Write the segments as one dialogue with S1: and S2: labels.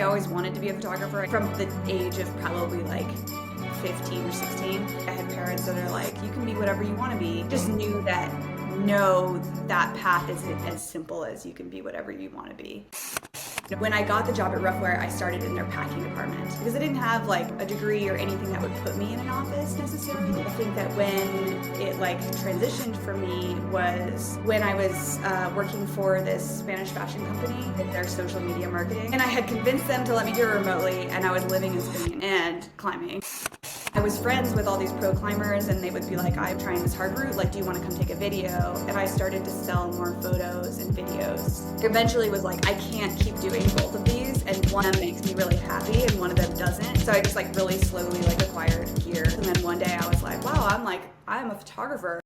S1: I always wanted to be a photographer from the age of probably like 15 or 16. I had parents that are like, you can be whatever you want to be. Just knew that no, that path isn't as simple as you can be whatever you want to be. When I got the job at Ruffwear, I started in their packing department because I didn't have like a degree or anything that would put me in an office necessarily. I think that when it like transitioned for me was when I was working for this Spanish fashion company in their social media marketing, and I had convinced them to let me do it remotely, and I was living in Spain and climbing. I was friends with all these pro climbers, and they would be like, I'm trying this hard route, like, do you want to come take a video? And I started to sell more photos and videos. Eventually was like, I can't keep doing both of these, and one of them makes me really happy and one of them doesn't. So I just like really slowly like acquired gear. And then one day I was like, wow, I'm a photographer.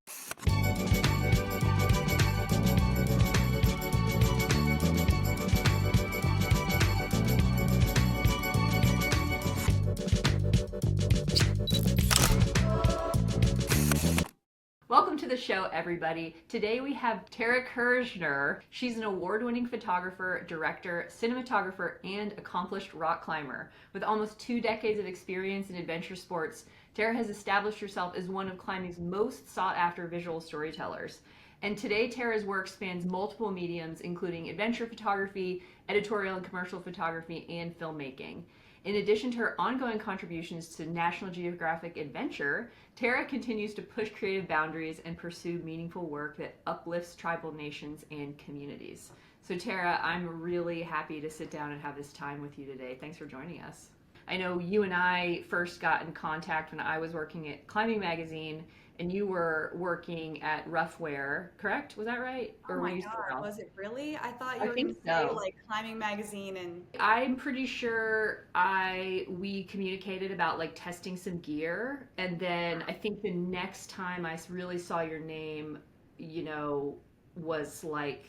S2: Welcome to the show, everybody. Today we have Tara Kerzhner. She's an award-winning photographer, director, cinematographer, and accomplished rock climber. With almost 2 decades of experience in adventure sports, Tara has established herself as one of climbing's most sought-after visual storytellers. And today, Tara's work spans multiple mediums, including adventure photography, editorial and commercial photography, and filmmaking. In addition to her ongoing contributions to National Geographic Adventure, Tara continues to push creative boundaries and pursue meaningful work that uplifts tribal nations and communities. So Tara, I'm really happy to sit down and have this time with you today. Thanks for joining us. I know you and I first got in contact when I was working at Climbing Magazine, and you were working at Ruffwear, correct? Was that right?
S1: Oh my God, was it really? I thought
S2: I
S1: you were
S2: think
S1: going to say
S2: so.
S1: like Climbing Magazine and
S2: I'm pretty sure we communicated about like testing some gear, and then I think the next time I really saw your name, you know, was like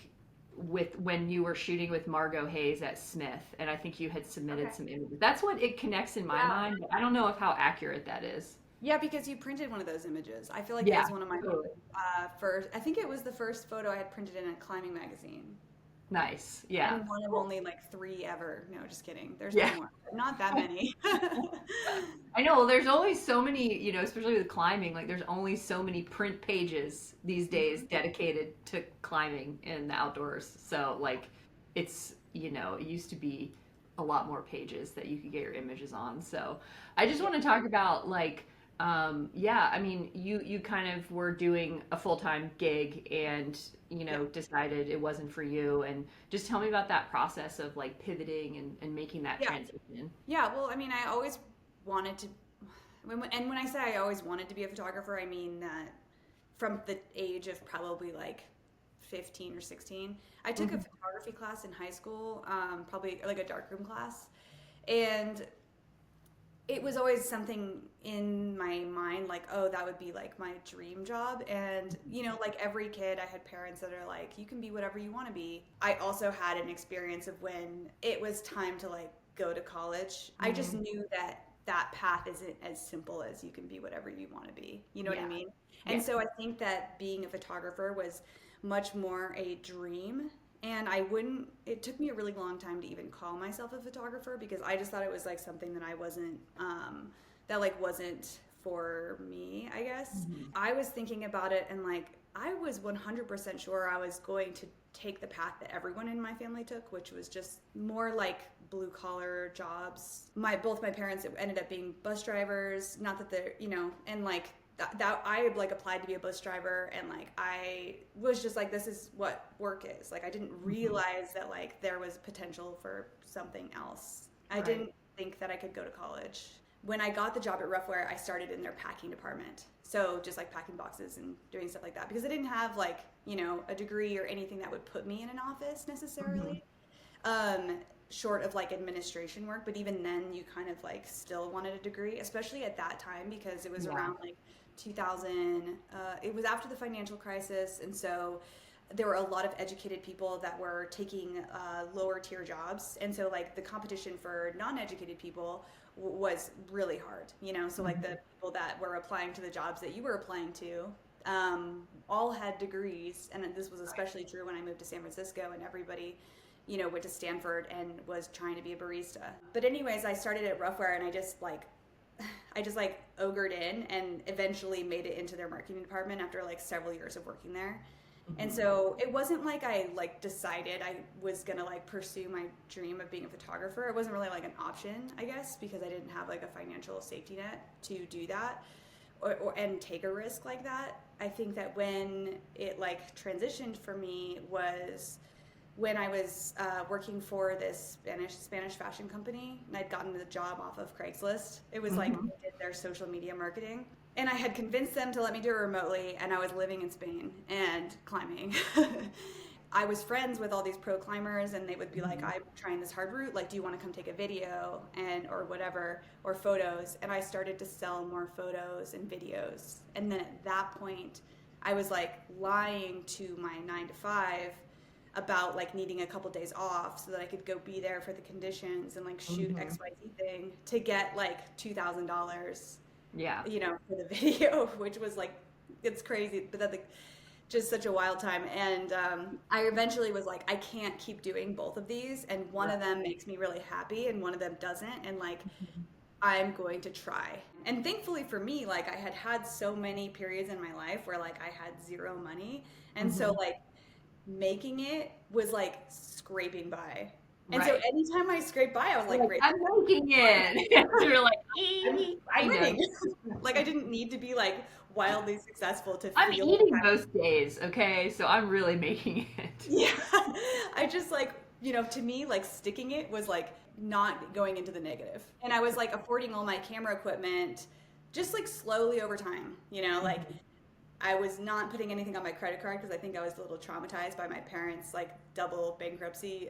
S2: with when you were shooting with Margot Hayes at Smith, and I think you had submitted
S1: okay.
S2: some images. That's what it connects in my
S1: Yeah.
S2: mind, but I don't know if how accurate that is.
S1: Yeah, because you printed one of those images. I feel like that
S2: Yeah,
S1: was one of my
S2: totally.
S1: first, I think it was the first photo I had printed in a Climbing Magazine.
S2: Nice. Yeah.
S1: And one of
S2: Cool.
S1: only like three ever. No, just kidding. There's been
S2: Yeah.
S1: more, but not that many.
S2: I know, well, there's only so many, especially with climbing, like there's only so many print pages these days
S1: Mhm.
S2: dedicated to climbing in the outdoors. So like it used to be a lot more pages that you could get your images on. So I just
S1: Yeah.
S2: want to talk about like yeah, I mean, you kind of were doing a full-time gig and,
S1: Yeah.
S2: decided it wasn't for you, and just tell me about that process of like pivoting and making that
S1: Yeah.
S2: transition.
S1: Yeah. Well, I mean, I always wanted to, and when I say I always wanted to be a photographer, I mean that from the age of probably like 15 or 16. I took a
S2: Mhm.
S1: photography class in high school, probably like a darkroom class. And it was always something in my mind like, oh, that would be like my dream job. And, like every kid, I had parents that are like, you can be whatever you want to be. I also had an experience of when it was time to like go to college. I just
S2: Mhm.
S1: knew that that path isn't as simple as you can be whatever you want to be. You know what I
S2: Yeah.
S1: mean? And
S2: Yeah.
S1: so I think that being a photographer was much more a dream, and I wouldn't, it took me a really long time to even call myself a photographer because I just thought it was like something that I wasn't, that like wasn't for me, I guess.
S2: Mhm.
S1: I was thinking about it and like, I was 100% sure I was going to take the path that everyone in my family took, which was just more like blue collar jobs. Both my parents ended up being bus drivers, not that they're, and like that I like applied to be a bus driver, and like I was just like, this is what work is. Like I didn't
S2: Mhm.
S1: realize that like there was potential for something else. I
S2: Right.
S1: didn't think that I could go to college. When I got the job at Ruffwear, I started in their packing department. So just like packing boxes and doing stuff like that because I didn't have like, a degree or anything that would put me in an office
S2: Mhm.
S1: necessarily. Um, Short of like administration work, but even then you kind of like still wanted a degree, especially at that time because it was
S2: Yeah.
S1: around like 2000. It was after the financial crisis, and so there were a lot of educated people that were taking lower tier jobs, and so like the competition for non-educated people was really hard. So like
S2: Mhm.
S1: the people that were applying to the jobs that you were applying to all had degrees, and this was
S2: Right.
S1: especially true when I moved to San Francisco, and everybody went to Stanford and was trying to be a barista. But anyways, I started at Ruffwear, and I just ogred in and eventually made it into their marketing department after like several years of working there. And so it wasn't like I like decided I was gonna like pursue my dream of being a photographer. It wasn't really like an option, I guess, because I didn't have like a financial safety net to do that and take a risk like that. I think that when it like transitioned for me was when I was working for this Spanish fashion company, and I'd gotten the job off of Craigslist. It was like they did their social media marketing. And I had convinced them to let me do it remotely, and I was living in Spain and climbing. I was friends with all these pro climbers, and they would be like, I'm trying this hard route, like, do you want to come take a video or whatever, or photos? And I started to sell more photos and videos. And then at that point, I was like lying to my 9 to 5 about like needing a couple days off so that I could go be there for the conditions and like shoot XYZ thing to get like $2,000.
S2: Yeah.
S1: For the video, which was like, it's crazy, but that's like just such a wild time. And I eventually was like, I can't keep doing both of these, and one of them makes me really happy and one of them doesn't, and like I'm going to try. And thankfully for me, like I had so many periods in my life where like I had zero money, and so like making it was like scraping by. And so anytime I scraped by, I was like, great.
S2: I'm making it. You're like,
S1: I'm winning. Like I didn't need to be like wildly successful to feel.
S2: I'm eating most days, okay? So I'm really making it.
S1: Yeah. I just like, to me, like sticking it was like not going into the negative. And I was like affording all my camera equipment just like slowly over time, like I was not putting anything on my credit card because I think I was a little traumatized by my parents' like double bankruptcy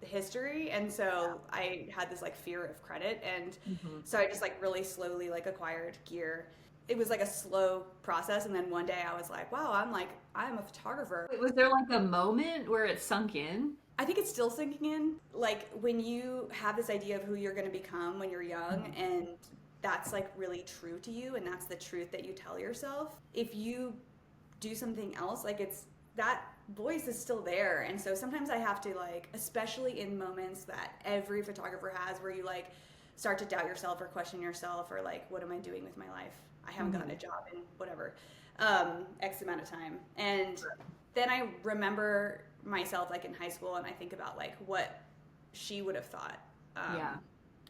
S1: history, and so I had this like fear of credit, and so I just like really slowly like acquired gear. It was like a slow process, and then one day I was like, wow, I'm a photographer.
S2: Was there like a moment where it sunk in?
S1: I think it's still sinking in. Like when you have this idea of who you're going to become when you're young, and that's like really true to you, and that's the truth that you tell yourself. If you do something else, like it's that voice is still there. And so sometimes I have to like, especially in moments that every photographer has where you like start to doubt yourself or question yourself, or like, what am I doing with my life? I haven't gotten a job in whatever X amount of time. And then I remember myself like in high school, and I think about like what she would have thought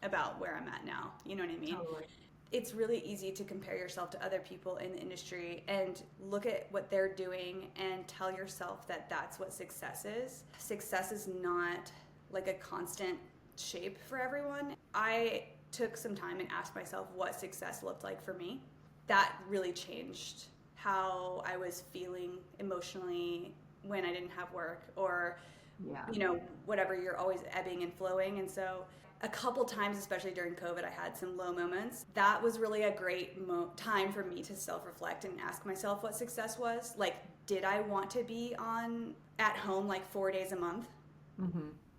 S1: about where I'm at now. You know what I mean?
S2: Totally.
S1: It's really easy to compare yourself to other people in the industry and look at what they're doing and tell yourself that that's what success is. Success is not like a constant shape for everyone. I took some time and asked myself what success looked like for me. That really changed how I was feeling emotionally when I didn't have work, or whatever, you're always ebbing and flowing. And so a couple times, especially during COVID, I had some low moments. That was really a great time for me to self-reflect and ask myself what success was. Like, did I want to be at home like 4 days a month?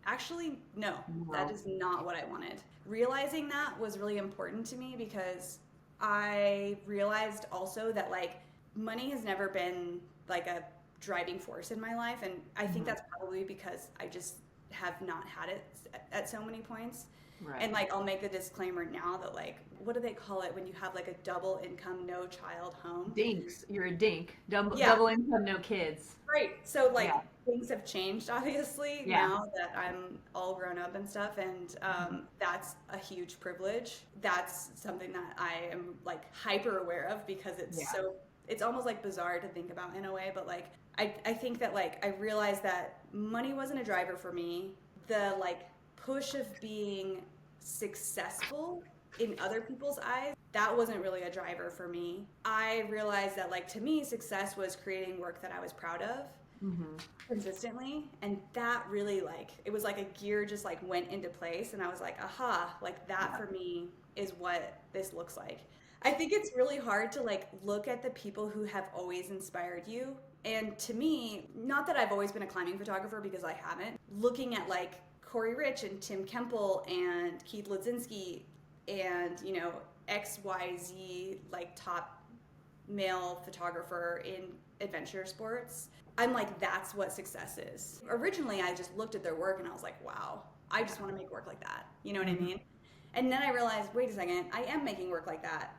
S1: Actually, no, that is not what I wanted. Realizing that was really important to me, because I realized also that like money has never been like a driving force in my life. And I think that's probably because I just have not had it at so many points. Right. And like, I'll make the disclaimer now that like, what do they call it when you have like a double income, no child home?
S2: Dinks. You're a dink. Double income, no kids.
S1: Right. So like things have changed obviously now that I'm all grown up and stuff. And that's a huge privilege. That's something that I am like hyper aware of, because it's almost like bizarre to think about in a way, but like, I think that like, I realized that money wasn't a driver for me. The like push of being successful in other people's eyes, that wasn't really a driver for me. I realized that like, to me, success was creating work that I was proud of consistently. And that really like, it was like a gear just like went into place, and I was like, aha, like that for me is what this looks like. I think it's really hard to like look at the people who have always inspired you. And to me, not that I've always been a climbing photographer, because I haven't, looking at like Corey Rich and Tim Kemple and Keith Ledzinski and, XYZ like top male photographer in adventure sports. I'm like, that's what success is. Originally, I just looked at their work and I was like, wow, I just want to make work like that. You know what I mean? And then I realized, wait a second, I am making work like that.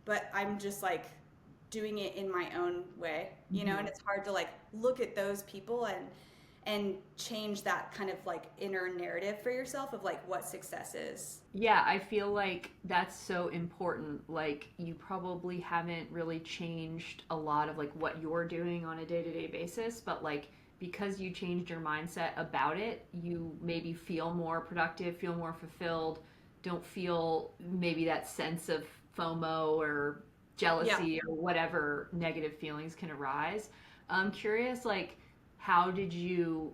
S1: But I'm just like doing it in my own way, you know, and it's hard to like look at those people and change that kind of like inner narrative for yourself of like what success is.
S2: Yeah, I feel like that's so important. Like, you probably haven't really changed a lot of like what you're doing on a day-to-day basis, but like because you changed your mindset about it, you maybe feel more productive, feel more fulfilled, don't feel maybe that sense of FOMO or jealousy or whatever negative feelings can arise. I'm curious, like, how did you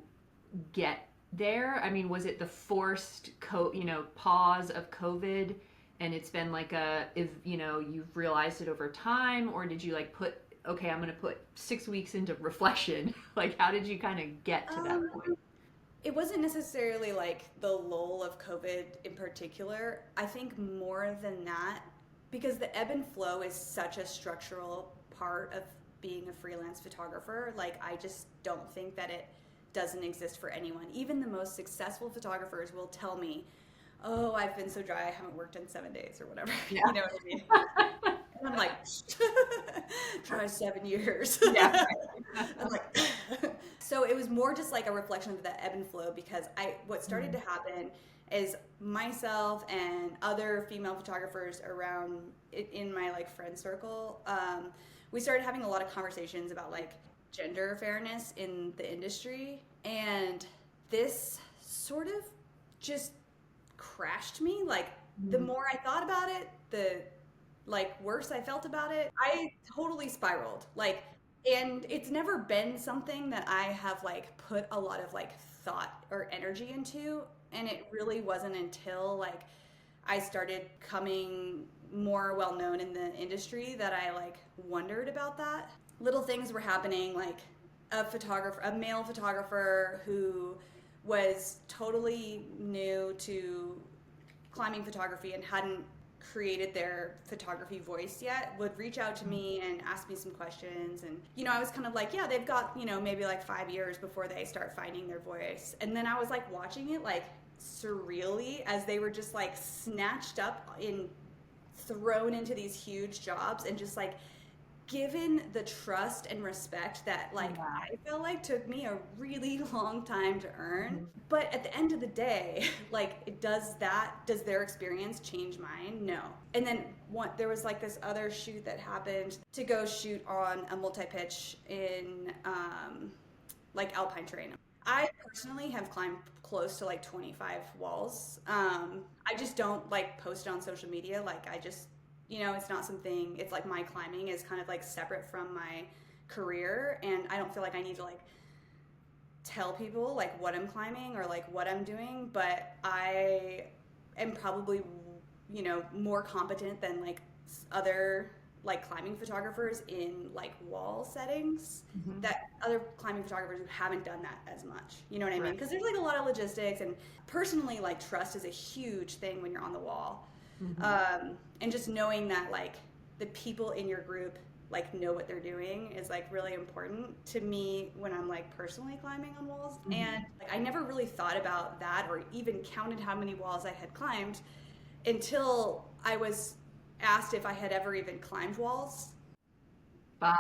S2: get there? I mean, was it the forced pause of COVID, and it's been like if you've realized it over time, or did you like put, okay, I'm going to put 6 weeks into reflection? Like, how did you kind of get to that point?
S1: It wasn't necessarily like the lull of COVID in particular. I think more than that, because the ebb and flow is such a structural part of being a freelance photographer, like I just don't think that it doesn't exist for anyone. Even the most successful photographers will tell me, oh, I've been so dry, I haven't worked in 7 days or whatever.
S2: Yeah.
S1: You know what I mean? And I'm like, try 7 years.
S2: Yeah.
S1: I'm like, so it was more just like a reflection of the ebb and flow, because what started to happen is myself and other female photographers around in my like friend circle, we started having a lot of conversations about like gender fairness in the industry, and this sort of just crashed me. Like the more I thought about it, the like worse I felt about it. I totally spiraled. Like, and it's never been something that I have like put a lot of like thought or energy into, and it really wasn't until like I started coming more well known in the industry that I like wondered about that. Little things were happening, like a male photographer who was totally new to climbing photography and hadn't created their photography voice yet would reach out to me and ask me some questions, and I was kind of like, yeah, they've got maybe like 5 years before they start finding their voice. And then I was like watching it like surreally as they were just like snatched up and thrown into these huge jobs and just like given the trust and respect that like I felt like took me a really long time to earn. But at the end of the day, like does their experience change mine? No. And then there was like this other shoot that happened to go shoot on a multi-pitch in like alpine terrain. I personally have climbed close to like 25 walls. I just don't like post it on social media. Like I just, it's not something, it's like my climbing is kind of like separate from my career, and I don't feel like I need to like tell people like what I'm climbing or like what I'm doing, but I am probably, more competent than like other like climbing photographers in like wall settings, that other climbing photographers who haven't done that as much. You know what I mean? Because there's like a lot of logistics, and personally like trust is a huge thing when you're on the wall. And just knowing that like the people in your group like know what they're doing is like really important to me when I'm like personally climbing on walls. And like I never really thought about that or even counted how many walls I had climbed until I was asked if I had ever even climbed walls.
S2: By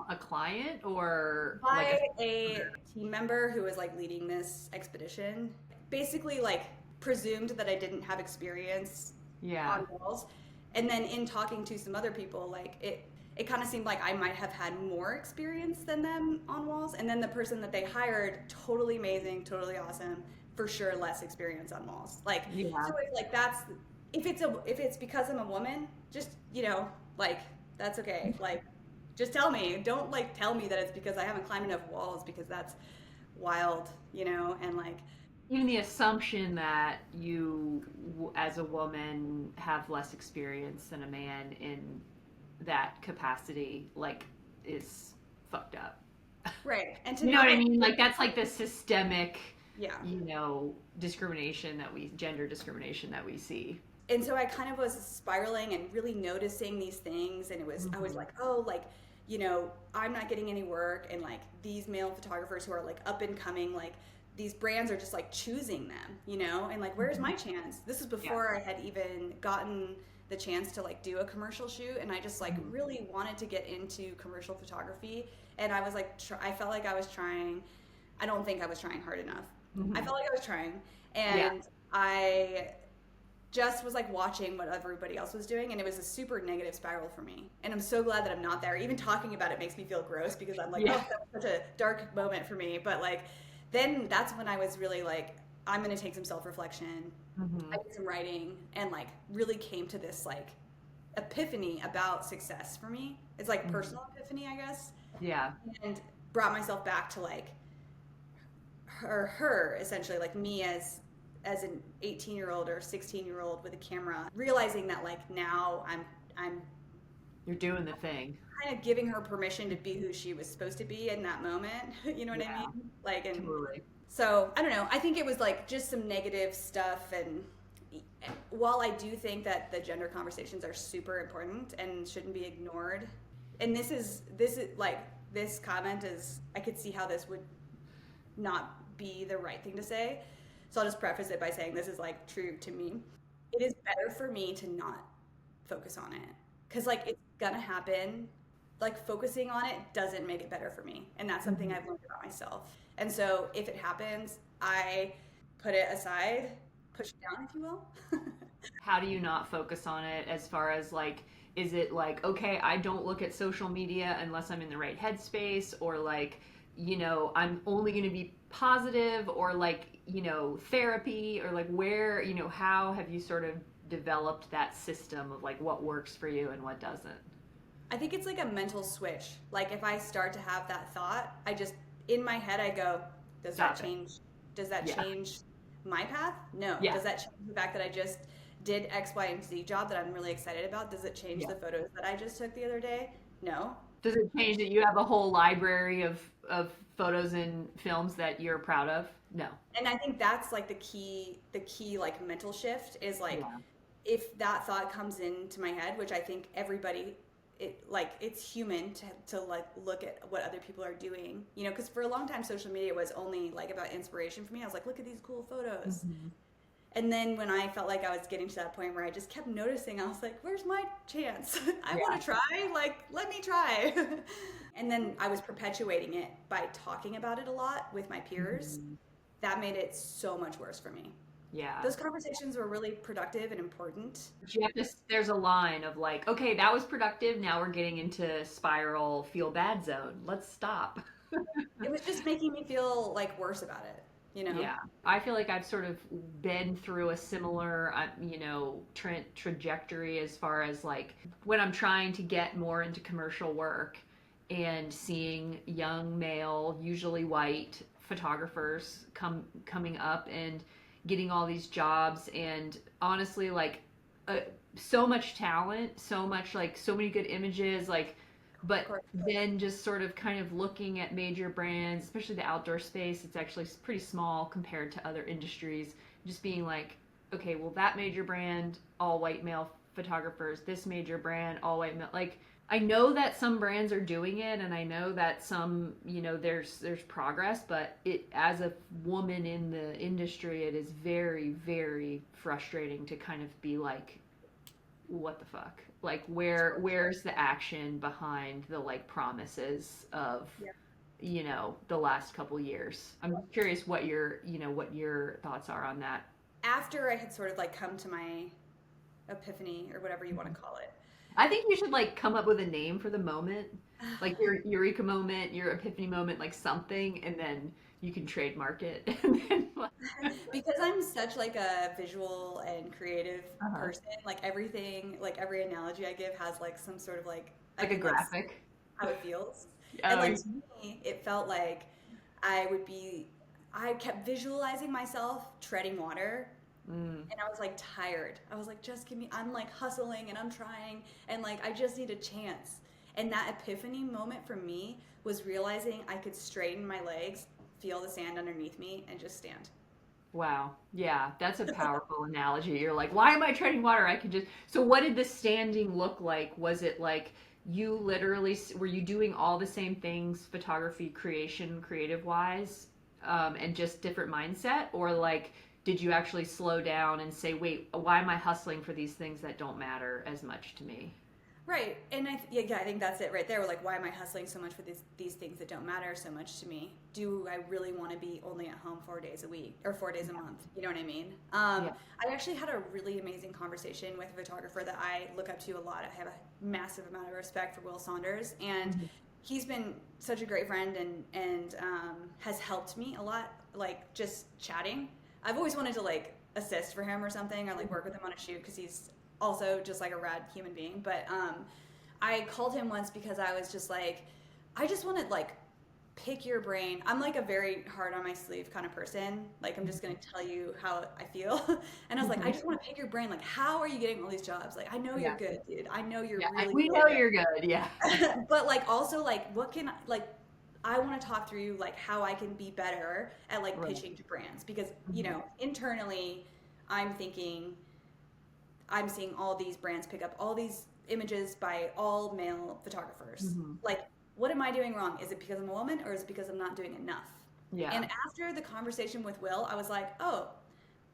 S2: a client or
S1: By
S2: like
S1: a team member who was like leading this expedition. Basically like presumed that I didn't have experience on walls. And then in talking to some other people, like it kind of seemed like I might have had more experience than them on walls. And then the person that they hired, totally amazing, totally awesome, for sure less experience on walls. Like so it's like that's if it's because I'm a woman, just like that's okay. Like just tell me. Don't like tell me that it's because I haven't climbed enough walls, because that's wild, and like
S2: even the assumption that you as a woman have less experience than a man in that capacity like is fucked up.
S1: Right. And to
S2: you know what I mean? Like that's like the systemic discrimination gender discrimination that we see.
S1: And so I kind of was spiraling and really noticing these things, and I was like, oh, like I'm not getting any work, and like these male photographers who are like up and coming, like these brands are just like choosing them, and like where's my chance? This is before I had even gotten the chance to like do a commercial shoot, and I just like really wanted to get into commercial photography, and I was like I felt like I was trying. I don't think I was trying hard enough. I felt like I was trying, and I just was like watching what everybody else was doing, and it was a super negative spiral for me, and I'm so glad that I'm not there. Even talking about it makes me feel gross, because I'm like, oh, that was such a dark moment for me. But like then that's when I was really like, I'm gonna take some self-reflection. I did some writing, and like really came to this like epiphany about success for me. It's like personal epiphany, I guess.
S2: Yeah.
S1: And brought myself back to like her essentially, like me as an 18-year-old or 16-year-old with a camera, realizing that like now I'm
S2: You're doing the thing.
S1: kind of giving her permission to be who she was supposed to be in that moment. You know what I mean? Like, and
S2: Totally.
S1: so I don't know. I think it was like just some negative stuff, and while I do think that the gender conversations are super important and shouldn't be ignored, and this is like this comment is, I could see how this would not be the right thing to say. So I'll just preface it by saying this is like true to me. It is better for me to not focus on it, because like it's gonna happen. Like focusing on it doesn't make it better for me, and that's something I've learned about myself. And so if it happens, I put it aside, push it down, if you will.
S2: How do you not focus on it, as far as like, is it like, okay, I don't look at social media unless I'm in the right headspace, or like, I'm only going to be positive, or like, therapy, or like where, how have you sort of developed that system of like what works for you and what doesn't?
S1: I think it's like a mental switch. Like if I start to have that thought, I just, in my head, I go, does
S2: Stop
S1: that
S2: it.
S1: change? Does that
S2: Yeah.
S1: change my path? No.
S2: Yeah.
S1: Does that change the fact that I just did X, Y, and Z job that I'm really excited about? Does it change
S2: Yeah.
S1: the photos that I just took the other day? No.
S2: Does it change that you have a whole library of photos and films that you're proud of? No.
S1: And I think that's like the key like mental shift is like,
S2: Yeah.
S1: if that thought comes into my head, which I think everybody, it's human to like look at what other people are doing, because for a long time social media was only like about inspiration for me. I was like, look at these cool photos. And then when I felt like I was getting to that point where I just kept noticing, I was like, where's my chance? I want to try, like, let me try. And then I was perpetuating it by talking about it a lot with my peers. That made it so much worse for me.
S2: Yeah.
S1: Those conversations were really productive and important.
S2: But you have to, there's a line of like, okay, that was productive. Now we're getting into spiral feel bad zone. Let's stop.
S1: It was just making me feel like worse about it.
S2: Yeah. I feel like I've sort of been through a similar, trajectory, as far as like when I'm trying to get more into commercial work and seeing young male, usually white photographers coming up and getting all these jobs, and honestly like so much talent, so much, like so many good images, like, but then just sort of kind of looking at major brands, especially the outdoor space, it's actually pretty small compared to other industries, just being like, okay, well, that major brand, all white male photographers, this major brand, all white male, like, I know that some brands are doing it, and I know that some, there's progress, but it, as a woman in the industry, it is very, very frustrating to kind of be like, what the fuck? Like, where's the action behind the like promises of, the last couple years? I'm curious what your thoughts are on that.
S1: After I had sort of like come to my epiphany, or whatever you want to call it.
S2: I think you should like come up with a name for the moment, like your eureka moment, your epiphany moment, like something, and then you can trademark it. And then,
S1: Because I'm such like a visual and creative person, like everything, like every analogy I give has like some sort of like
S2: like a graphic.
S1: How it feels.
S2: Oh,
S1: And like to me, it felt like I kept visualizing myself treading water. And I was like tired. I was like, just give me, I'm like hustling and I'm trying, and like I just need a chance. And that epiphany moment for me was realizing I could straighten my legs, feel the sand underneath me, and just stand.
S2: Wow. Yeah, that's a powerful analogy. You're like, why am I treading water? I could just. So, what did the standing look like? Was it like you literally were you doing all the same things photography creation creative wise, and just different mindset, or like did you actually slow down and say, wait, why am I hustling for these things that don't matter as much to me?
S1: Right, and I think that's it right there. We're like, why am I hustling so much for these things that don't matter so much to me? Do I really want to be only at home 4 days a week or 4 days a month? You know what I mean?
S2: Yeah.
S1: I actually had a really amazing conversation with a photographer that I look up to a lot. I have a massive amount of respect for Will Saunders, and
S2: Mhm.
S1: he's been such a great friend and has helped me a lot. Like just chatting, I've always wanted to like assist for him or something, or like work with him on a shoot because he's also just like a rad human being. But I called him once because I was just like, I just want to like pick your brain. I'm like a very hard on my sleeve kind of person. Like I'm just gonna tell you how I feel. And I was like, I
S2: Mhm.
S1: just want to pick your brain. Like, how are you getting all these jobs? Like, I know you're
S2: Yeah.
S1: good, dude. I know you're
S2: Yeah.
S1: really,
S2: We
S1: really
S2: know you're good. Yeah.
S1: good. But like also like what can like I want to talk through like how I can be better at like
S2: Right.
S1: pitching to brands because
S2: Mhm.
S1: internally I'm thinking I'm seeing all these brands pick up all these images by all male photographers.
S2: Mhm.
S1: Like, what am I doing wrong? Is it because I'm a woman or is it because I'm not doing enough?
S2: Yeah.
S1: And after the conversation with Will, I was like, oh,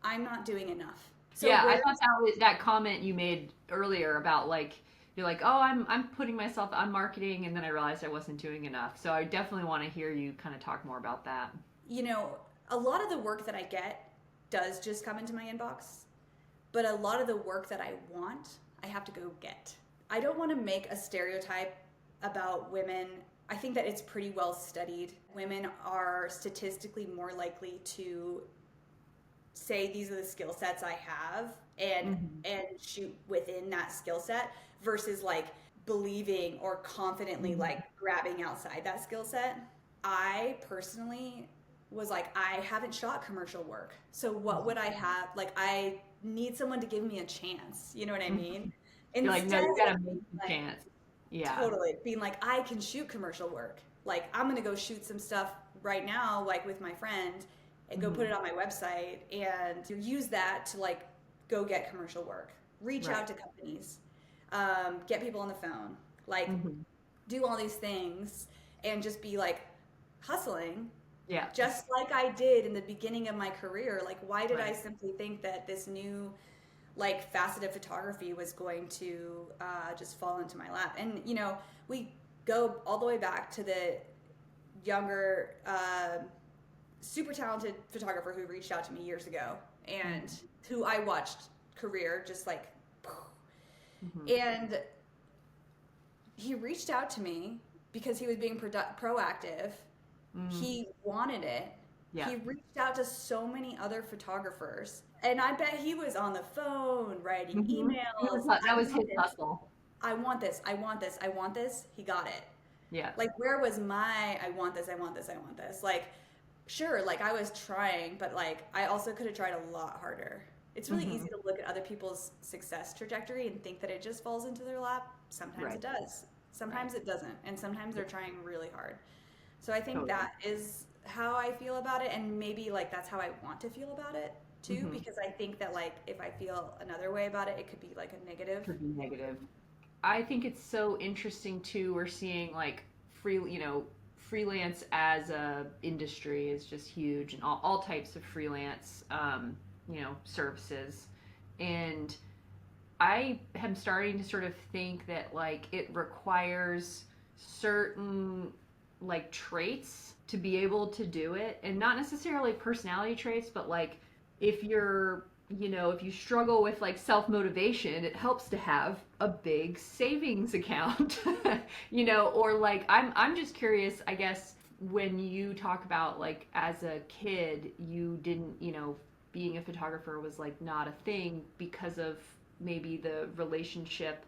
S1: I'm not doing enough. So
S2: Yeah, I
S1: where,
S2: thought that comment you made earlier about like you're like, "Oh, I'm putting myself on marketing," and then I realized I wasn't doing enough. So I definitely want to hear you kind of talk more about that.
S1: you know, a lot of the work that I get does just come into my inbox, but a lot of the work that I want, I have to go get. I don't want to make a stereotype about women. I think that it's pretty well studied. Women are statistically more likely to say these are the skill sets I have
S2: Hmm.
S1: and shoot within that skill set versus like believing or confidently
S2: Hmm.
S1: like grabbing outside that skill set. I personally was like I haven't shot commercial work. So what would I have? Like I need someone to give me a chance. You know what I
S2: Hmm.
S1: mean?
S2: You're like, no,
S1: Instead
S2: you
S1: of
S2: gotta
S1: being
S2: make the
S1: like
S2: chance. Yeah.
S1: totally being like I can shoot commercial work. Like I'm gonna go shoot some stuff right now, like with my friend, and go put
S2: Hmm.
S1: it on my website and to use that to like go get commercial work, reach
S2: Right.
S1: out to companies, get people on the phone, like
S2: Hmm.
S1: do all these things and just be like hustling
S2: Yeah.
S1: just like I did in the beginning of my career. Like why did I
S2: Right.
S1: simply think that this new like facet of photography was going to just fall into my lap? And we go all the way back to the younger super talented photographer who reached out to me years ago and
S2: Hmm.
S1: who I watched career just like
S2: Hmm.
S1: and he reached out to me because he was being proactive.
S2: Mm.
S1: He wanted it.
S2: Yeah.
S1: He reached out to so many other photographers, and I bet he was on the phone writing
S2: Hmm.
S1: emails.
S2: That was his hustle.
S1: I want this, I want this, I want this. He got it.
S2: Yeah.
S1: Like, where was my I want this, I want this, I want this? Like, sure, like I was trying, but like I also could have tried a lot harder. It's really
S2: Hmm.
S1: easy to look at other people's success trajectory and think that it just falls into their lap. Sometimes
S2: Right.
S1: it does.
S2: Right.
S1: Sometimes it doesn't. And sometimes they're trying really hard. So I think
S2: Totally.
S1: that is how I feel about it, and maybe like that's how I want to feel about it too,
S2: Hmm.
S1: because I think that like if I feel another way about it, it could be like a negative.
S2: Could be negative. I think it's so interesting too. We're seeing like freelance as a industry is just huge, and all types of freelance, services. And I am starting to sort of think that like it requires certain like traits to be able to do it, and not necessarily personality traits, but like if you're if you struggle with like self motivation, it helps to have a big savings account, or like I'm just curious, I guess, when you talk about like as a kid, you didn't, being a photographer was like not a thing because of maybe the relationship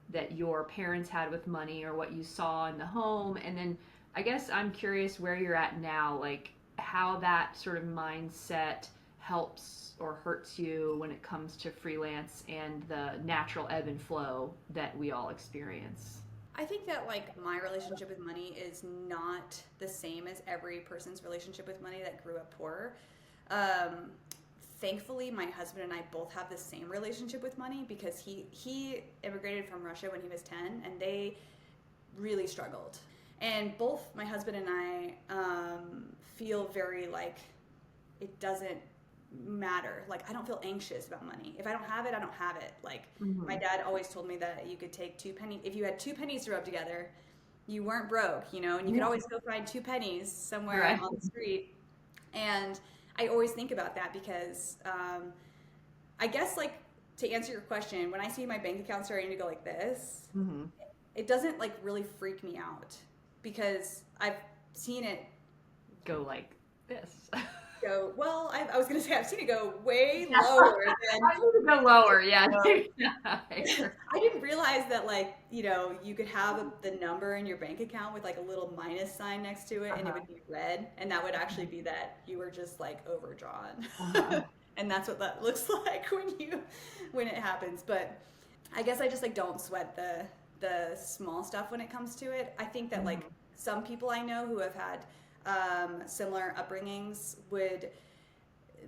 S2: that your parents had with money or what you saw in the home. And then I guess I'm curious where you're at now, like how that sort of mindset helps or hurts you when it comes to freelance and the natural ebb and flow that we all experience.
S1: I think that like my relationship with money is not the same as every person's relationship with money that grew up poor. Um, Thankfully, my husband and I both have the same relationship with money because he immigrated from Russia when he was 10, and they really struggled. And both my husband and I feel very like it doesn't matter. Like, I don't feel anxious about money. If I don't have it, I don't have it. Like, my dad always told me that you could take 2 pennies. If you had 2 pennies to rub together, you weren't broke, you know, and you could always go find 2 pennies somewhere on the street. And I always think about that because I guess, like, to answer your question, when I see my bank account starting to go like this, it doesn't like really freak me out because I've seen it
S2: go like this.
S1: Go well. I was gonna say I've seen it go way lower than.
S2: I need to go lower. Yeah.
S1: I didn't realize that, like, you know, you could have the number in your bank account with like a little minus sign next to it, and it would be red, and that would actually be that you were just like overdrawn. And that's what that looks like when it happens. But I guess I just like don't sweat the small stuff when it comes to it. I think that like some people I know who have had similar upbringings would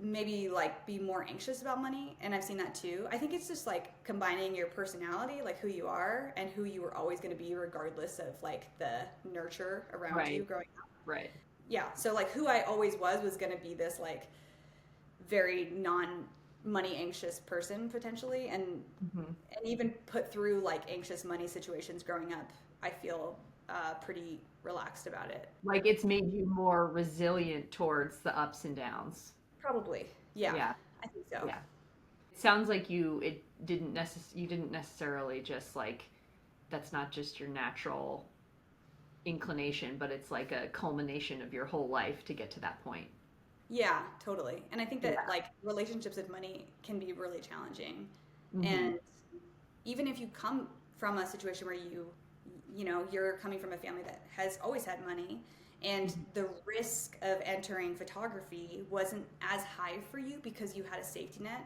S1: maybe like be more anxious about money, and I've seen that too. I think it's just like combining your personality, like who you are and who you were always going to be regardless of like the nurture around you growing up.
S2: Right.
S1: Yeah, so like who I always was going to be this like very non-money anxious person potentially, and even put through like anxious money situations growing up, I feel pretty relaxed about it.
S2: Like it's made you more resilient towards the ups and downs.
S1: Probably. Yeah.
S2: Yeah.
S1: I think so.
S2: Yeah. It sounds like you didn't necessarily just like, that's not just your natural inclination, but it's like a culmination of your whole life to get to that point.
S1: Yeah, totally. And I think that like relationships with money can be really challenging. And even if you come from a situation where you know, you're coming from a family that has always had money, and the risk of entering photography wasn't as high for you because you had a safety net.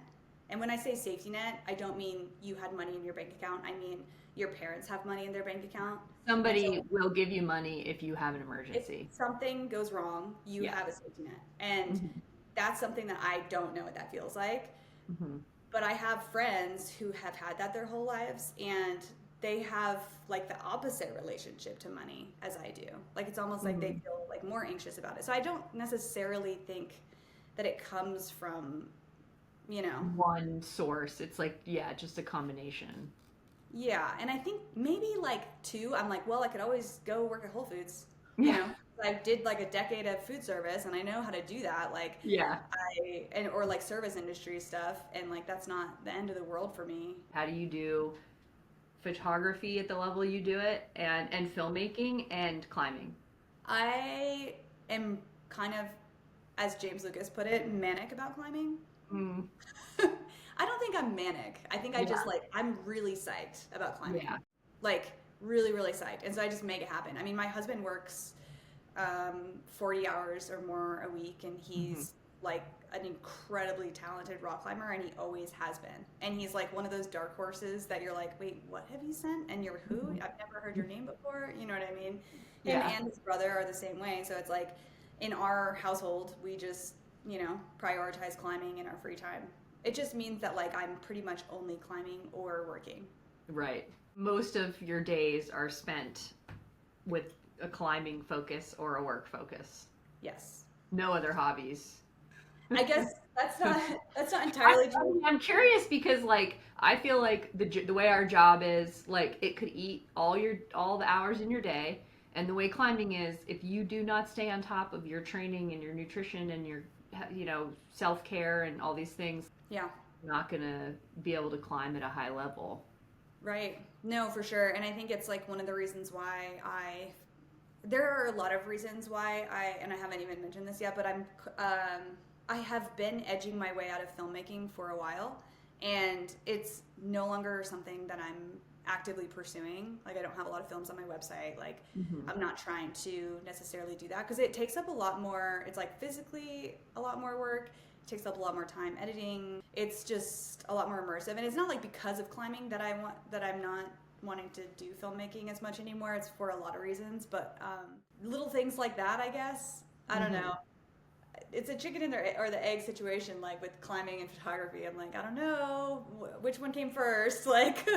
S1: And when I say safety net, I don't mean you had money in your bank account. I mean your parents have money in their bank account.
S2: Somebody will give you money if you have an emergency.
S1: If something goes wrong, you have a safety net. And that's something that I don't know what that feels like. But I have friends who have had that their whole lives, and they have like the opposite relationship to money as I do. Like it's almost like they feel like more anxious about it. So I don't necessarily think that it comes from, you know,
S2: one source. It's like, yeah, just a combination.
S1: Yeah, and I think maybe like two, I'm like, well, I could always go work at Whole Foods. You know, I did like a decade of food service, and I know how to do that. Like, or like service industry stuff, and like that's not the end of the world for me.
S2: How do you do photography at the level you do it, and filmmaking and climbing?
S1: I am kind of, as James Lucas put it, manic about climbing. I don't think I'm manic. I think I just like, I'm really psyched about climbing. Yeah. Like really, really psyched. And so I just make it happen. I mean, my husband works 40 hours or more a week, and he's like an incredibly talented rock climber, and he always has been. And he's like one of those dark horses that you're like, wait, what have you sent? And you're who? I've never heard your name before. You know what I mean? Him and his brother are the same way. So it's like in our household, we just, you know, prioritize climbing in our free time. It just means that like I'm pretty much only climbing or working. Right.
S2: Most of your days are spent with a climbing focus or a work focus.
S1: Yes.
S2: No other hobbies.
S1: I guess that's not entirely true.
S2: I'm curious because like I feel like the way our job is, like it could eat all the hours in your day, and the way climbing is, if you do not stay on top of your training and your nutrition and your, you know, self-care and all these things, you're not gonna be able to climb at a high level. Right.
S1: No, for sure. And I think it's like one of the reasons why there are a lot of reasons why and I haven't even mentioned this yet, but I have been edging my way out of filmmaking for a while, and it's no longer something that I'm actively pursuing. Like I don't have a lot of films on my website. Like I'm not trying to necessarily do that because it takes up a lot more. It's like physically a lot more work. It takes up a lot more time editing. It's just a lot more immersive, and it's not like because of climbing that I'm not wanting to do filmmaking as much anymore. It's for a lot of reasons, but little things like that, I guess. I don't know. It's a chicken or the egg situation, like with climbing and photography. I'm like, I don't know which one came first. Like,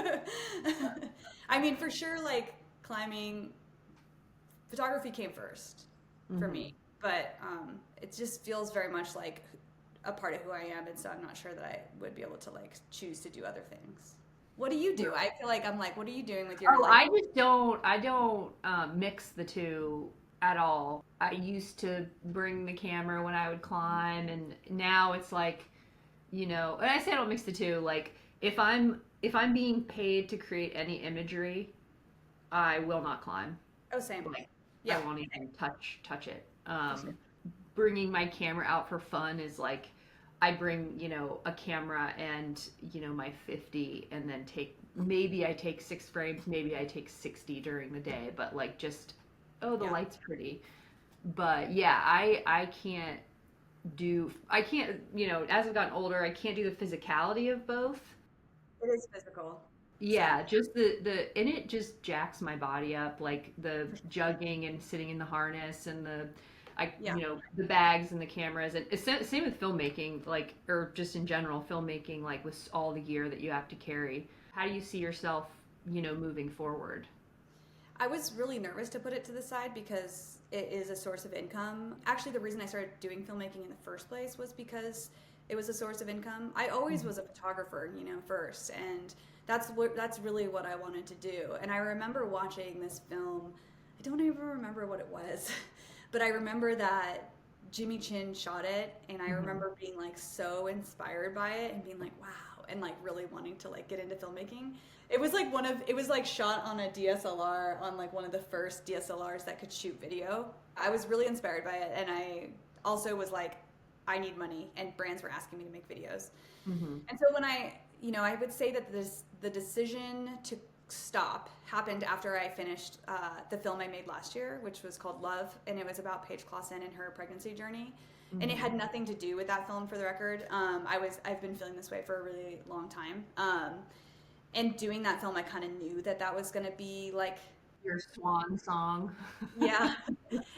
S1: I mean, for sure, like climbing, photography came first for me, but it just feels very much like a part of who I am, and so I'm not sure that I would be able to like choose to do other things. What do you do? I feel like I'm like, what are you doing with your
S2: Oh,
S1: like?
S2: I don't mix the two at all. I used to bring the camera when I would climb, and now it's like, and I say I don't mix the two. Like if I'm being paid to create any imagery, I will not climb.
S1: Oh, same.
S2: Like I
S1: Yeah.
S2: won't even touch it.
S1: For sure.
S2: Bringing my camera out for fun is like I bring, a camera and, my 50 and then maybe I take 6 frames, maybe I take 60 during the day, but like just, oh, the
S1: Yeah.
S2: light's pretty. But yeah, I can't, as I've gotten older, I can't do the physicality of both.
S1: It is physical. Same.
S2: Yeah, just and it just jacks my body up, like the
S1: For sure.
S2: jugging and sitting in the harness and
S1: Yeah.
S2: the bags and the cameras, and it's same with filmmaking, like, or just in general filmmaking, like with all the gear that you have to carry. How do you see yourself, moving forward?
S1: I was really nervous to put it to the side because it is a source of income. Actually, the reason I started doing filmmaking in the first place was because it was a source of income. I always was a photographer, first, and that's really what I wanted to do. And I remember watching this film. I don't even remember what it was, but I remember that Jimmy Chin shot it, and I
S2: Hmm.
S1: remember being like so inspired by it and being like, wow, and like really wanting to like get into filmmaking. It was like shot on a DSLR, on like one of the first DSLRs that could shoot video. I was really inspired by it, and I also was like, I need money, and brands were asking me to make videos.
S2: Hmm.
S1: And so when I would say that the decision to stop happened after I finished the film I made last year, which was called Love, and it was about Paige Clausen and her pregnancy journey. And it
S2: Hmm.
S1: had nothing to do with that film, for the record. I've been feeling this way for a really long time. And doing that film, I kind of knew that that was going to be like,
S2: Your swan song.
S1: yeah.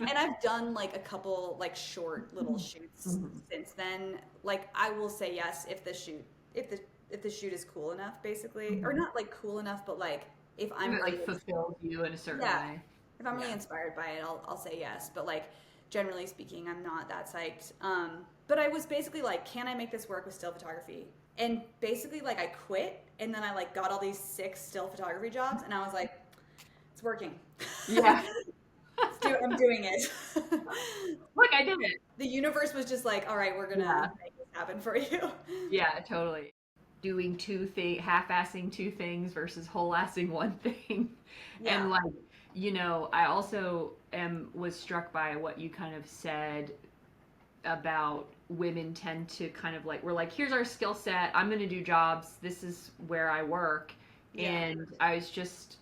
S1: And I've done like a couple like short little shoots
S2: Hmm.
S1: since then. Like I will say yes if the shoot is cool enough, basically, or
S2: Hmm.
S1: not like cool enough, but like if
S2: If
S1: I'm
S2: it like
S1: really,
S2: fulfills you in a certain
S1: yeah,
S2: way.
S1: if I'm really
S2: Yeah.
S1: inspired by it, I'll say yes. But like generally speaking, I'm not that psyched. But I was basically like, can I make this work with still photography? And basically like I quit, and then I like got all these 6 still photography jobs, and I was like, it's working.
S2: Yeah.
S1: I'm doing it.
S2: Look, I did it.
S1: The universe was just like, all right, we're gonna
S2: Yeah.
S1: make this happen for you.
S2: Yeah, totally. Doing half-assing two things versus whole-assing one thing.
S1: Yeah,
S2: And like, I also was struck by what you kind of said about women tend to kind of like, we're like, here's our skill set. I'm going to do jobs. This is where I work.
S1: yeah,
S2: And I was just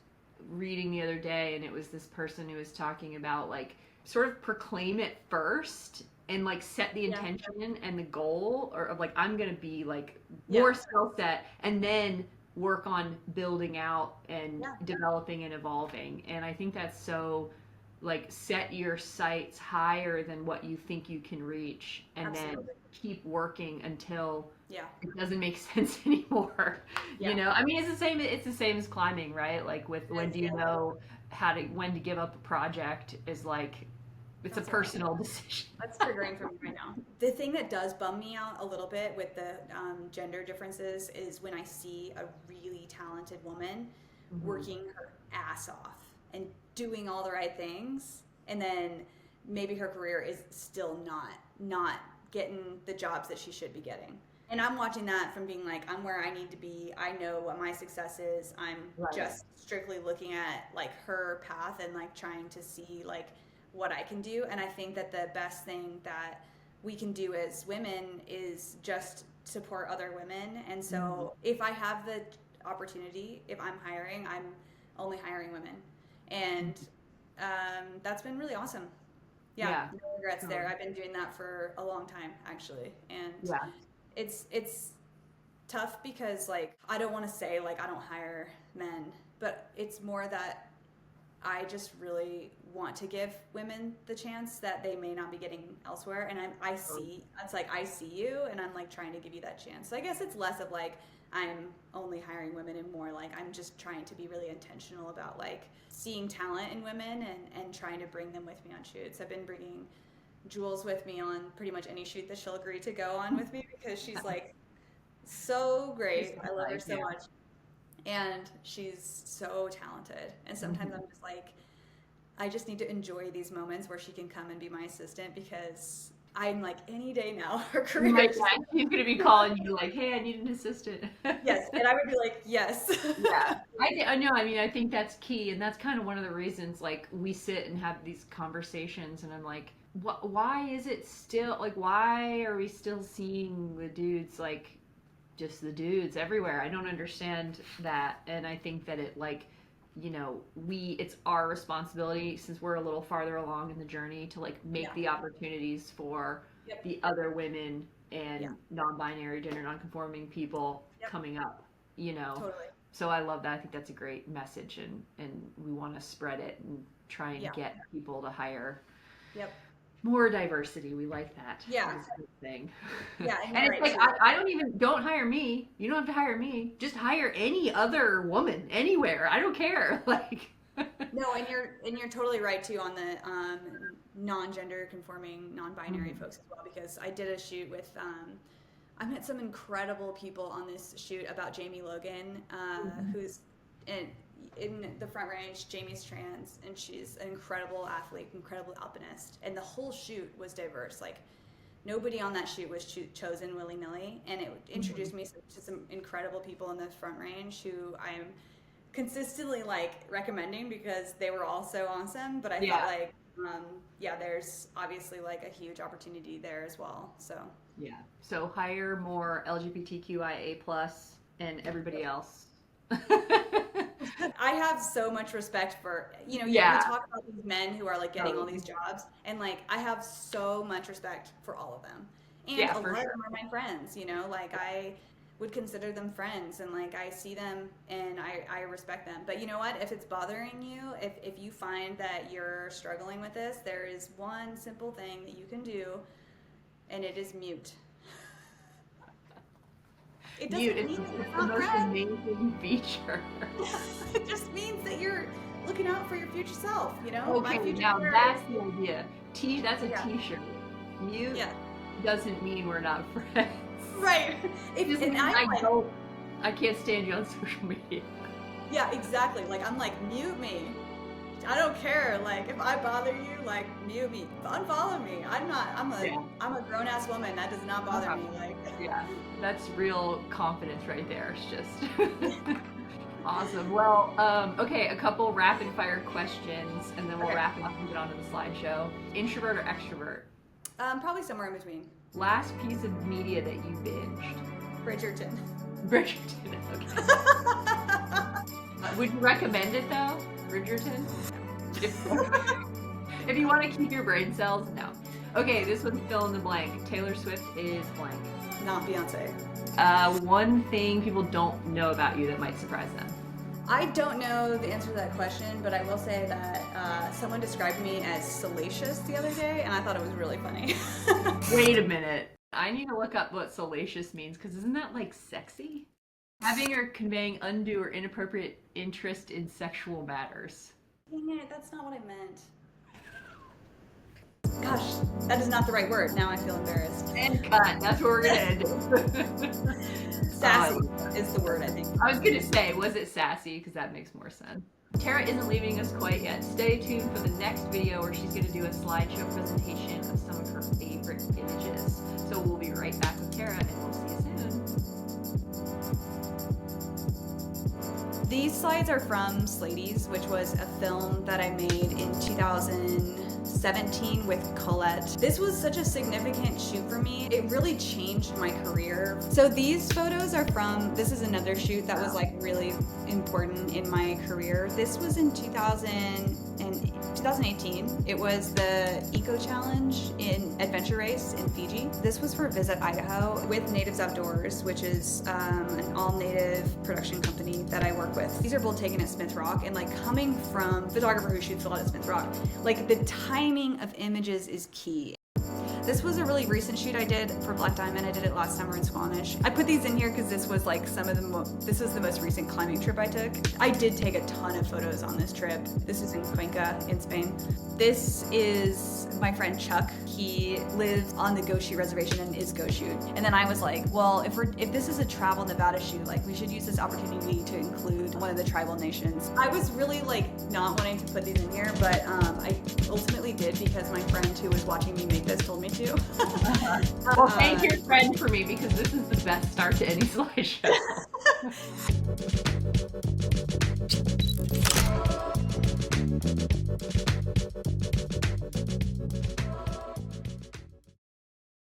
S2: reading the other day, and it was this person who was talking about like sort of proclaim it first and like set the
S1: yeah,
S2: intention and the goal, or of like I'm gonna be like
S1: yeah,
S2: more skill set, and then work on building out and
S1: yeah,
S2: developing and evolving. And I think that's so, like, set your sights higher than what you think you can reach, and then
S1: absolutely.
S2: keep working until
S1: Yeah,
S2: it doesn't make sense anymore.
S1: yeah,
S2: I mean, it's the same as climbing, right? Like with,
S1: it
S2: when
S1: is.
S2: do you
S1: Yeah,
S2: know when to give up a project, is like it's a
S1: absolutely.
S2: personal decision.
S1: That's triggering for me right now. The thing that does bum me out a little bit with the gender differences is when I see a really talented woman
S2: Hmm.
S1: working her ass off and doing all the right things, and then maybe her career is still not getting the jobs that she should be getting. And I'm watching that from being like, I'm where I need to be. I know what my success is. I'm
S2: Right.
S1: just strictly looking at like her path and like trying to see like what I can do. And I think that the best thing that we can do as women is just support other women. And
S2: Hmm.
S1: so if I have the opportunity, if I'm hiring, I'm only hiring women. And that's been really awesome. Yeah,
S2: Yeah.
S1: no regrets there.
S2: Totally.
S1: I've been doing that for a long time, actually. And
S2: Yeah.
S1: it's tough because like I don't want to say like I don't hire men, but it's more that I just really want to give women the chance that they may not be getting elsewhere. And I see, it's like, I see you, and I'm like trying to give you that chance. So I guess it's less of like, I'm only hiring women, and more like I'm just trying to be really intentional about like seeing talent in women and trying to bring them with me on shoots. I've been bringing Jules with me on pretty much any shoot that she'll agree to go on with me, because she's like so great. I love her so much. And she's so talented. And sometimes I'm just like, I just need to enjoy these moments where she can come and be my assistant, because I'm like, any day now, her career.
S2: She's going to be calling you like, hey, I need an assistant.
S1: Yes, and I would be like, yes.
S2: Yeah, I know. I mean, I think that's key, and that's kind of one of the reasons, like, we sit and have these conversations, and I'm like, why is it still, like, why are we still seeing the dudes, like, just the dudes everywhere? I don't understand that, and I think that it, like, you know, it's our responsibility, since we're a little farther along in the journey, to like make the opportunities for the other women and non-binary, gender non-conforming people coming up, you know.
S1: Totally.
S2: So I love that. I think that's a great message, and we want to spread it and try and get people to hire more diversity. We like that.
S1: Yeah.
S2: That's a good thing.
S1: Yeah.
S2: And it's like, don't hire me. You don't have to hire me. Just hire any other woman anywhere. I don't care. Like.
S1: No, and you're totally right too on the non-gender conforming, non-binary folks as well, because I did a shoot with I met some incredible people on this shoot about Jamie Logan, who's in the Front Range. Jamie's trans, and she's an incredible athlete, incredible alpinist, and the whole shoot was diverse. Like, nobody on that shoot was chosen willy-nilly, and it introduced me to some incredible people in the Front Range who I'm consistently like recommending, because they were all so awesome. But I felt like there's obviously like a huge opportunity there as well. So
S2: hire more LGBTQIA+ and everybody else.
S1: I have so much respect for, you talk about these men who are like getting all these jobs, and like I have so much respect for all of them, and a lot of them are my friends, like I would consider them friends, and like I see them and I respect them. But you know what, if it's bothering you, if you find that you're struggling with this, there is one simple thing that you can do, and it is mute. It doesn't mean that it's the most
S2: amazing feature.
S1: It just means that you're looking out for your future self,
S2: Okay, now that's the idea. That's a t-shirt. Mute doesn't mean we're not friends.
S1: Right.
S2: I can't stand you on social media.
S1: Yeah, exactly. Like, I'm like, mute me. I don't care. Like, if I bother you, like, mute me. Unfollow me. I'm a grown-ass woman. That does not bother me. Like,
S2: that's real confidence right there. It's just awesome. Well, okay, a couple rapid-fire questions, and then we'll wrap it up and get on to the slideshow. Introvert or extrovert?
S1: Probably somewhere in between.
S2: Last piece of media that you binged?
S1: Bridgerton,
S2: okay. Would you recommend it though? Bridgerton? If you want to keep your brain cells, no. Okay, this one's fill in the blank. Taylor Swift is blank.
S1: Not Beyonce.
S2: One thing people don't know about you that might surprise them.
S1: I don't know the answer to that question, but I will say that someone described me as salacious the other day, and I thought it was really funny.
S2: Wait a minute. I need to look up what salacious means, because isn't that like sexy? Having or conveying undue or inappropriate interest in sexual matters.
S1: Dang it, that's not what I meant. Gosh, that is not the right word. Now I feel embarrassed.
S2: And cut. That's where we're going to end it.
S1: Sassy is the word, I think.
S2: I was going to say, was it sassy? Because that makes more sense. Tara isn't leaving us quite yet. Stay tuned for the next video where she's going to do a slideshow presentation of some of her favorite images. So we'll be right back with Tara, and we'll see you soon.
S1: These slides are from Slady's, which was a film that I made in 2017 with Colette. This was such a significant shoot for me. It really changed my career. So these photos are from, this is another shoot that was like really important in my career. This was in 2018, in 2018. It was the Eco Challenge in Adventure Race in Fiji. This was for Visit Idaho with Natives Outdoors, which is an all-native production company that I work with. These are both taken at Smith Rock, and like coming from a photographer who shoots a lot at Smith Rock, like the timing of images is key. This was a really recent shoot I did for Black Diamond. I did it last summer in Squamish. I put these in here because this was like this was the most recent climbing trip I took. I did take a ton of photos on this trip. This is in Cuenca in Spain. This is my friend Chuck. He lives on the Goshu reservation and is Goshu. And then I was like, well, if this is a travel Nevada shoot, like we should use this opportunity to include one of the tribal nations. I was really like not wanting to put these in here, but I ultimately did because my friend who was watching me make this told me to.
S2: Well, thank your friend for me because this is the best start to any slideshow.